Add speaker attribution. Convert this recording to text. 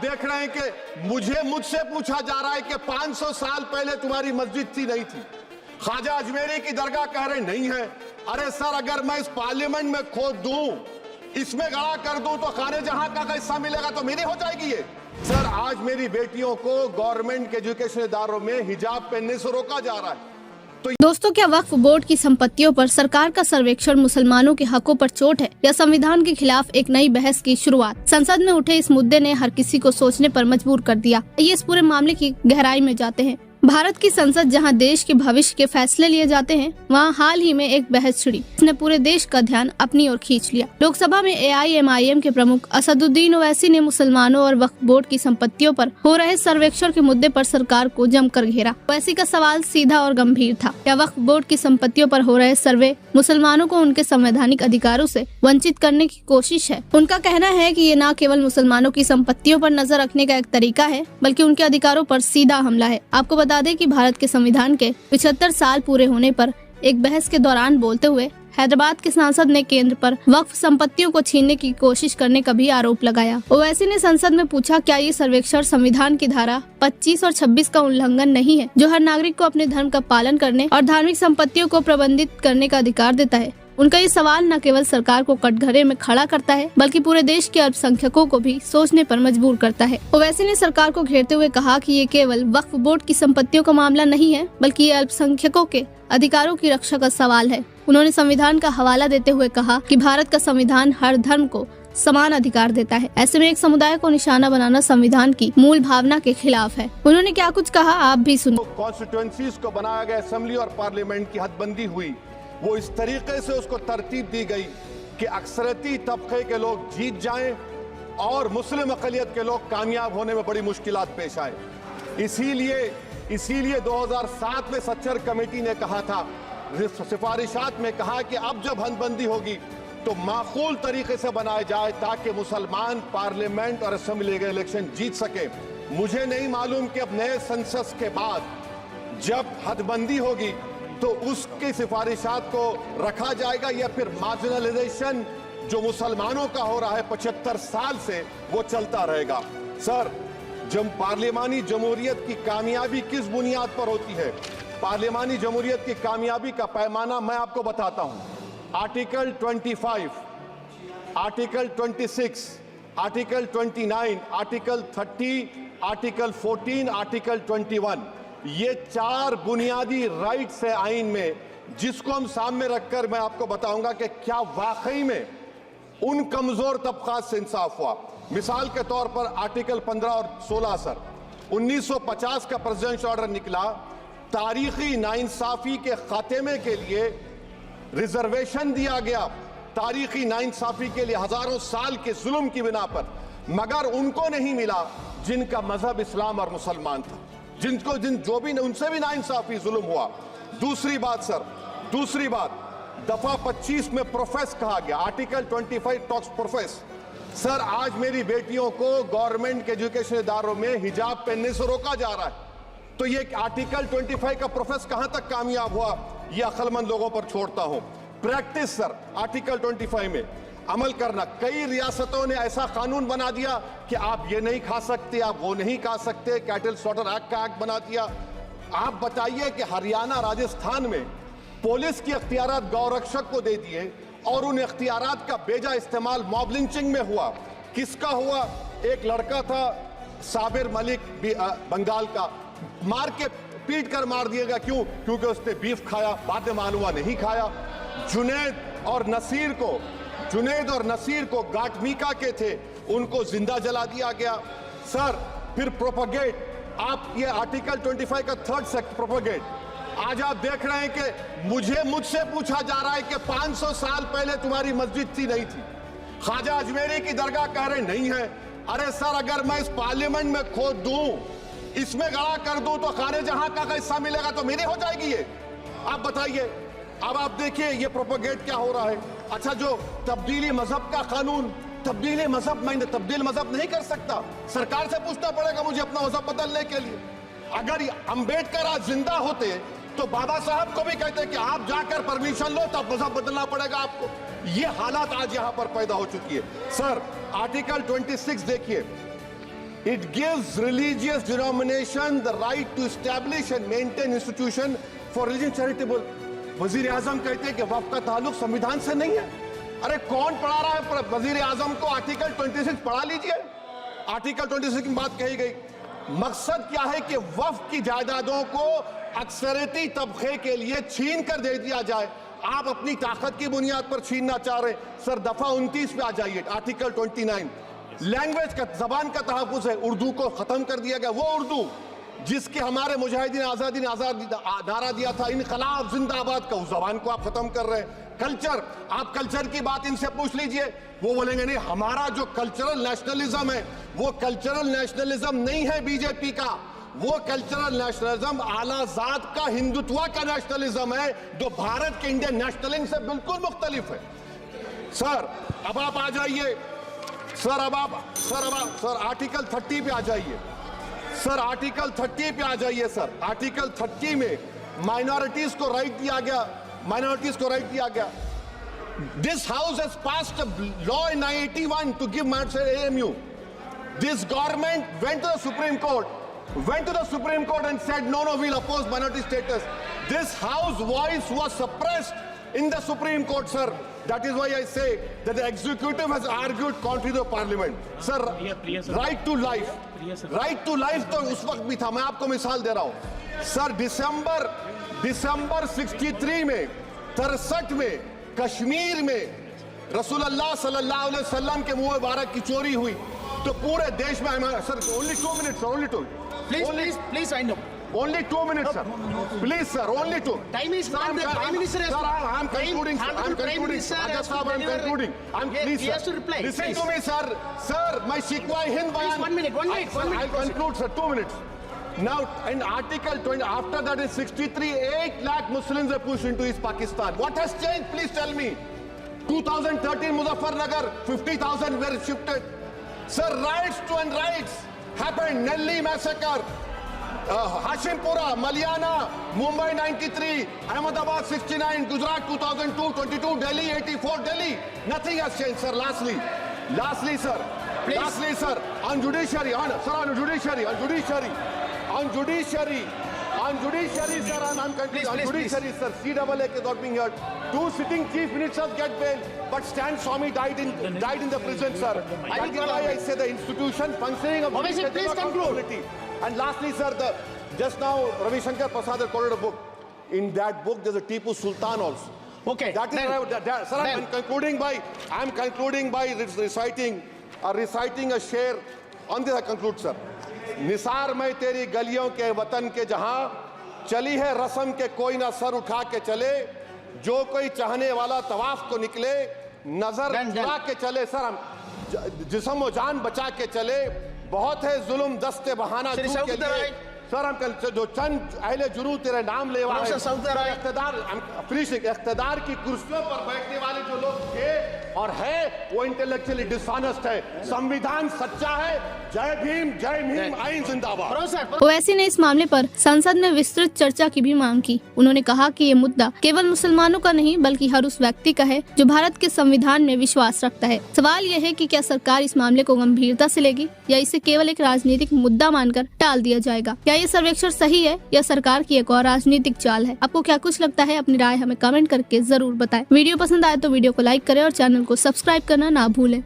Speaker 1: देख रहे हैं कि मुझसे पूछा जा रहा है कि 500 साल पहले तुम्हारी मस्जिद थी नहीं थी। ख्वाजा अजमेरी की दरगाह कह रहे नहीं है। अरे सर, अगर मैं इस पार्लियामेंट में खोद दूं, इसमें गड़ा कर दूं, तो खाने जहां का हिस्सा मिलेगा तो मेरी हो जाएगी ये। सर, आज मेरी बेटियों को गवर्नमेंट के एजुकेशन इदारों में हिजाब पहनने से रोका जा रहा है। तो
Speaker 2: दोस्तों, क्या वक्फ बोर्ड की संपत्तियों पर सरकार का सर्वेक्षण मुसलमानों के हकों पर चोट है या संविधान के खिलाफ एक नई बहस की शुरुआत? संसद में उठे इस मुद्दे ने हर किसी को सोचने पर मजबूर कर दिया। ये इस पूरे मामले की गहराई में जाते हैं। भारत की संसद, जहां देश के भविष्य के फैसले लिए जाते हैं, वहां हाल ही में एक बहस छिड़ी जिसने पूरे देश का ध्यान अपनी ओर खींच लिया। लोकसभा में AIMIM के प्रमुख असदुद्दीन ओवैसी ने मुसलमानों और वक्फ बोर्ड की संपत्तियों पर हो रहे सर्वेक्षण के मुद्दे पर सरकार को जमकर घेरा। ओवैसी का सवाल सीधा और गंभीर था। क्या वक्फ बोर्ड की संपत्तियों पर हो रहे सर्वे मुसलमानों को उनके संवैधानिक अधिकारों से वंचित करने की कोशिश है? उनका कहना है कि ये न केवल मुसलमानों की संपत्तियों पर नजर रखने का एक तरीका है, बल्कि उनके अधिकारों पर सीधा हमला है। आपको बता दें कि भारत के संविधान के 75 साल पूरे होने पर एक बहस के दौरान बोलते हुए हैदराबाद के सांसद ने केंद्र पर वक्फ संपत्तियों को छीनने की कोशिश करने का भी आरोप लगाया। ओवैसी ने संसद में पूछा, क्या ये सर्वेक्षण संविधान की धारा 25 और 26 का उल्लंघन नहीं है, जो हर नागरिक को अपने धर्म का पालन करने और धार्मिक संपत्तियों को प्रबंधित करने का अधिकार देता है? उनका ये सवाल न केवल सरकार को कटघरे में खड़ा करता है, बल्कि पूरे देश के अल्पसंख्यकों को भी सोचने पर मजबूर करता है। ओवैसी ने सरकार को घेरते हुए कहा कि ये केवल वक्फ बोर्ड की संपत्तियों का मामला नहीं है, बल्कि ये अल्पसंख्यकों के अधिकारों की रक्षा का सवाल है। उन्होंने संविधान का हवाला देते हुए कहा कि भारत का संविधान हर धर्म को समान अधिकार देता है। ऐसे में एक समुदाय को निशाना बनाना संविधान की मूल भावना के खिलाफ है। उन्होंने क्या कुछ कहा, आप भी सुनो।
Speaker 1: कॉन्स्टिट्यूएंसीज को बनाया गया, असेंबली और पार्लियामेंट की हदबंदी हुई, वो इस तरीके से उसको तरतीब दी गई कि अक्सरती तबके के लोग जीत जाएं और मुस्लिम अक़लियत के लोग कामयाब होने में बड़ी मुश्किलात पेश आए। इसीलिए 2007 में सच्चर कमेटी ने कहा था, सिफारिशात में कहा कि अब जब हदबंदी होगी तो माकूल तरीके से बनाए जाए ताकि मुसलमान पार्लियामेंट और असेंबली के इलेक्शन जीत सके। मुझे नहीं मालूम कि अब नए सेंसस के बाद जब हदबंदी होगी तो उसकी सिफारिशात को रखा जाएगा या फिर मार्जिनलाइजेशन जो मुसलमानों का हो रहा है 75 साल से, वो चलता रहेगा। सर, जब पार्लियामानी जमहूरियत की कामयाबी किस बुनियाद पर होती है? पार्लियामानी जमहूरियत की कामयाबी का पैमाना मैं आपको बताता हूं। Article 25, article 26, article 29, article 30, article 14, article 21, ये 4 बुनियादी राइट्स है आइन में, जिसको हम सामने रखकर मैं आपको बताऊंगा कि क्या वाकई में उन कमजोर तबकात से इंसाफ हुआ। मिसाल के तौर पर आर्टिकल 15 और 16 सर, 1950 का प्रेसिडेंशियल ऑर्डर निकला, तारीखी नाइंसाफी के खात्मे के लिए रिजर्वेशन दिया गया, तारीखी नाइंसाफी के लिए हजारों साल के जुल्म की बिना पर, मगर उनको नहीं मिला जिनका मजहब इस्लाम और मुसलमान था, जो भी उनसे भी नाइंसाफी जुल्म हुआ। दूसरी बात सर, दूसरी बात, दफा 25 में प्रोफेस कहा गया, आर्टिकल 25 टॉक्स प्रोफेस। सर, आज मेरी बेटियों को गवर्नमेंट के एजुकेशन इदारों में हिजाब पहनने से रोका जा रहा है, तो ये आर्टिकल 25 का प्रोफेस कहां तक कामयाब हुआ, ये अक्लमंद लोगों पर छोड़ता हूं। प्रैक्टिस सर, आर्टिकल 25 में अमल करना। कई रियासतों ने ऐसा कानून बना दिया कि आप ये नहीं खा सकते, आप वो नहीं खा सकते, कैटल स्लॉटर एक्ट का एक्ट बना दिया। आप बताइए कि हरियाणा, राजस्थान में पुलिस की अख्तियारात गौरक्षक को दे दिए और उन अख्तियारात का बेजा इस्तेमाल मॉब लिंचिंग में हुआ। किसका हुआ? एक लड़का था साबिर मलिक बंगाल का, मार के पीट कर मार दिया गया। क्यों? क्योंकि उसने बीफ खाया, बाद में मालूम हुआ नहीं खाया। जुनैद और नसीर को गाटमीका के थे, उनको जिंदा जला दिया गया। सर, फिर प्रोपगेट, आप ये आर्टिकल 25 का 3rd सेक्शन प्रोपगेट, आज आप देख रहे हैं कि मुझसे पूछा जा रहा है कि 500 साल पहले तुम्हारी मस्जिद थी नहीं थी। ख्वाजा अजमेरी की दरगाह कह रहे नहीं है। अरे सर, अगर मैं इस पार्लियामेंट में खोद दूं, इसमें गड़ा कर दूं, तो खाने जहां का हिस्सा मिलेगा तो मेरी हो जाएगी ये। आप बताइए। अब आप देखिए ये प्रोपगेट क्या हो रहा है। अच्छा, जो तब्दीली मजहब का कानून, तब्दीली मजहब, मैं तब्दील मजहब नहीं कर सकता, सरकार से पूछना पड़ेगा मुझे अपना मजहब बदलने के लिए। अगर अंबेडकर आज जिंदा होते तो बाबा साहब को भी कहते कि आप जाकर परमिशन लो, तब मजहब बदलना पड़ेगा आपको। ये हालात आज यहां पर पैदा हो चुकी है। सर, आर्टिकल 26 देखिए, It gives religious denomination the right to establish and maintain institution for religion charitable. वजीर आजम कहते हैं कि वक्फ का ताल्लुक संविधान से नहीं है। अरे कौन पढ़ा रहा है वजीर आजम को? आर्टिकल 26 पढ़ा लीजिए। आर्टिकल 26 की बात कही गई। मकसद क्या है कि वक्फ की जायदादों को अक्सरियती तबके के लिए छीन कर दे दिया जाए। आप अपनी ताकत की बुनियाद पर छीनना चाह रहे सर। दफा 29 पे आ जाइए, आर्टिकल 29। लैंग्वेज का, जबान का तहफ़्फ़ुज़ है। उर्दू को खत्म कर दिया गया। वो उर्दू जिसके हमारे मुजाहिदीन आजादी ने नारा दिया था, इनकलाब जिंदाबाद का, उस जबान को आप खत्म कर रहे हैं। कल्चर, आप कल्चर की बात इनसे पूछ लीजिए, वो बोलेंगे नहीं, हमारा जो कल्चरल नेशनलिज्म है वो कल्चरल नेशनलिज्म नहीं है बीजेपी का। वो कल्चरल नेशनलिज्म आला जात का हिंदुत्व का नेशनलिज्म है, जो भारत के इंडियन नेशनलिज्म से बिल्कुल मुख्तलिफ है। सर अब आप आ जाइए, सर आर्टिकल 30 पे आ जाइए। सर आर्टिकल 30 पे आ जाइए। सर आर्टिकल 30 में माइनॉरिटीज को राइट दिया गया। This house has passed a law in 1981 to give AMU. This government went to the Supreme Court and said no, we'll oppose minority status. This house voice was suppressed in the Supreme Court, sir. That is why I say that the executive has argued contrary to parliament. Sir, right to life तो उस वक्त भी था। मैं आपको मिसाल दे रहा हूं सर। दिसंबर 63 में, 63 में कश्मीर में रसूलुल्लाह सल्लल्लाहु अलैहि वसल्लम के मुंह मुबारक की चोरी हुई तो पूरे देश में, sir only 2 minutes,
Speaker 3: Please, I know.
Speaker 1: Only 2 minutes, sir. Please, sir, only 2.
Speaker 3: Time is not the Prime Minister has
Speaker 1: Sir, I'm concluding. Ajaz Sahab, I'm concluding. Please,
Speaker 3: he has to reply.
Speaker 1: Listen to me, sir. Sir, my Shikwa Hind Bayan.
Speaker 3: 1 minute.
Speaker 1: I'll conclude, sir. 2 minutes. Now, in Article 20, after that is 63, 8 lakh Muslims are pushed into East Pakistan. What has changed? Please tell me. 2013 Muzaffarnagar, 50,000 were shifted. Sir, riots happened. Nelli massacre. Hashimpura, Maliana, Mumbai 93, Ahmedabad 69, Gujarat 2002, 22, Delhi 84, Delhi. Nothing has changed, sir. Lastly, sir.
Speaker 3: Please.
Speaker 1: Lastly, sir. On judiciary, sir. On judiciary, sir. I'm concluding. On judiciary, sir. CAA is not being heard. 2 sitting chief ministers get bail, but Stan Swamy died in the prison, sir. That is why I say the institution functioning of
Speaker 3: Please conclude.
Speaker 1: And lastly, sir, just now Ravi Shankar Prasad has quoted a book. In that book, there's a Tipu Sultan also.
Speaker 3: Okay.
Speaker 1: That is sir. I'm concluding by reciting a share. On this I conclude, sir. Nisar में तेरी गलियों के वतन के जहां चली है रस्म के कोई ना सर उठा के चले, जो कोई चाहने वाला तवाफ को निकले, नजर उठा के चले। सर हम जिस्म और जान बचा के चले, बहुत है जुल्म दस्ते बहाना के लिए। सर हम जो चंद अहले जुरू तेरे नाम लेवा है, इख्तिदार की कुर्सियों पर बैठने वाले जो लोग थे और है वो इंटेलेक्चुअली डिसऑनेस्ट है। संविधान सच्चा है। जय भीम, आइन जिंदाबाद।
Speaker 2: ओवैसी ने इस मामले पर संसद में विस्तृत चर्चा की भी मांग की। उन्होंने कहा कि ये मुद्दा केवल मुसलमानों का नहीं बल्कि हर उस व्यक्ति का है जो भारत के संविधान में विश्वास रखता है। सवाल यह है कि क्या सरकार इस मामले को गंभीरता से लेगी या इसे केवल एक राजनीतिक मुद्दा मानकर टाल दिया जाएगा। क्या ये सर्वेक्षण सही है या सरकार की एक और राजनीतिक चाल है? आपको क्या कुछ लगता है? अपनी राय हमें कमेंट करके जरूर बताएं। वीडियो पसंद आए तो वीडियो को लाइक करें और चैनल को सब्सक्राइब करना ना भूलें।